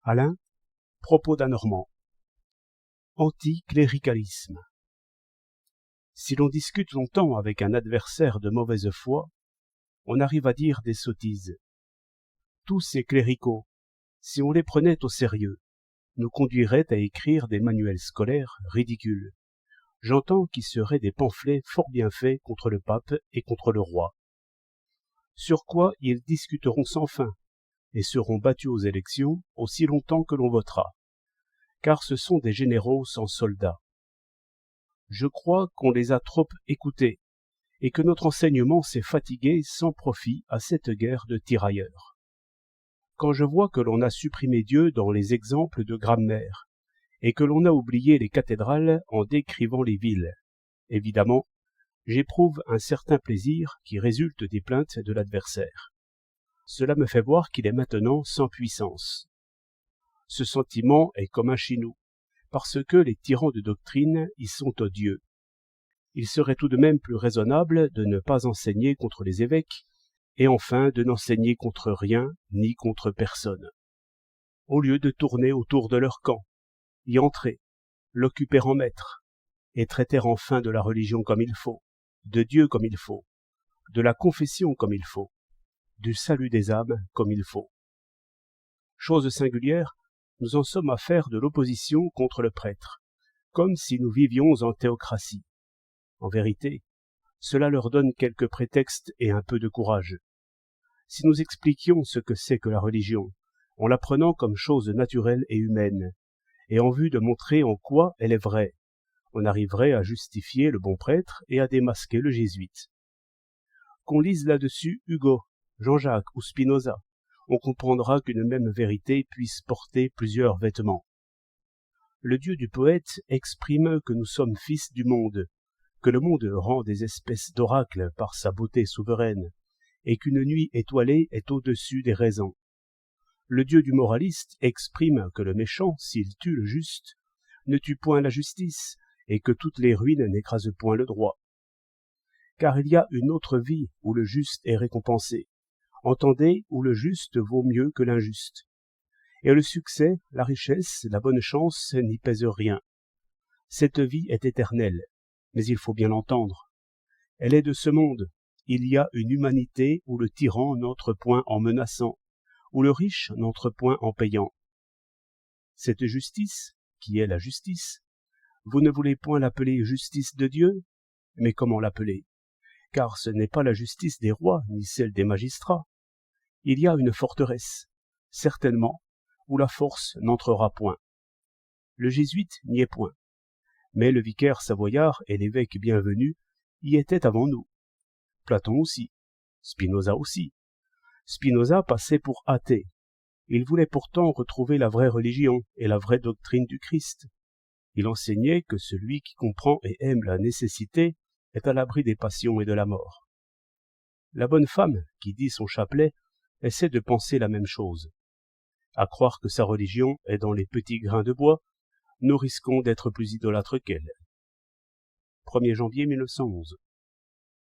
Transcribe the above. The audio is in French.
Alain, propos d'un Normand. Anticléricalisme. Si l'on discute longtemps avec un adversaire de mauvaise foi, on arrive à dire des sottises. Tous ces cléricaux, si on les prenait au sérieux, nous conduiraient à écrire des manuels scolaires ridicules. J'entends qu'ils seraient des pamphlets fort bien faits contre le pape et contre le roi. Sur quoi ils discuteront sans fin et seront battus aux élections aussi longtemps que l'on votera, car ce sont des généraux sans soldats. Je crois qu'on les a trop écoutés et que notre enseignement s'est fatigué sans profit à cette guerre de tirailleurs. Quand je vois que l'on a supprimé Dieu dans les exemples de grammaire et que l'on a oublié les cathédrales en décrivant les villes, évidemment, j'éprouve un certain plaisir qui résulte des plaintes de l'adversaire. Cela me fait voir qu'il est maintenant sans puissance. Ce sentiment est commun chez nous, parce que les tyrans de doctrine y sont odieux. Il serait tout de même plus raisonnable de ne pas enseigner contre les évêques, et enfin de n'enseigner contre rien ni contre personne. Au lieu de tourner autour de leur camp, y entrer, l'occuper en maître, et traiter enfin de la religion comme il faut, de Dieu comme il faut, de la confession comme il faut, du salut des âmes comme il faut. Chose singulière, nous en sommes à faire de l'opposition contre le prêtre, comme si nous vivions en théocratie. En vérité, cela leur donne quelques prétextes et un peu de courage. Si nous expliquions ce que c'est que la religion, en la prenant comme chose naturelle et humaine, et en vue de montrer en quoi elle est vraie, on arriverait à justifier le bon prêtre et à démasquer le jésuite. Qu'on lise là-dessus Hugo, Jean-Jacques ou Spinoza, on comprendra qu'une même vérité puisse porter plusieurs vêtements. Le Dieu du poète exprime que nous sommes fils du monde, que le monde rend des espèces d'oracles par sa beauté souveraine, et qu'une nuit étoilée est au-dessus des raisins. Le Dieu du moraliste exprime que le méchant, s'il tue le juste, ne tue point la justice, et que toutes les ruines n'écrasent point le droit. Car il y a une autre vie où le juste est récompensé, entendez, où le juste vaut mieux que l'injuste. Et le succès, la richesse, la bonne chance n'y pèsent rien. Cette vie est éternelle, mais il faut bien l'entendre. Elle est de ce monde. Il y a une humanité où le tyran n'entre point en menaçant, où le riche n'entre point en payant. Cette justice, qui est la justice, vous ne voulez point l'appeler justice de Dieu, mais comment l'appeler? Car ce n'est pas la justice des rois, ni celle des magistrats. Il y a une forteresse, certainement, où la force n'entrera point. Le jésuite n'y est point, mais le vicaire savoyard et l'évêque bienvenu y étaient avant nous. Platon aussi, Spinoza aussi. Spinoza passait pour athée. Il voulait pourtant retrouver la vraie religion et la vraie doctrine du Christ. Il enseignait que celui qui comprend et aime la nécessité est à l'abri des passions et de la mort. La bonne femme, qui dit son chapelet, essaie de penser la même chose. À croire que sa religion est dans les petits grains de bois, nous risquons d'être plus idolâtres qu'elle. 1er janvier 1911.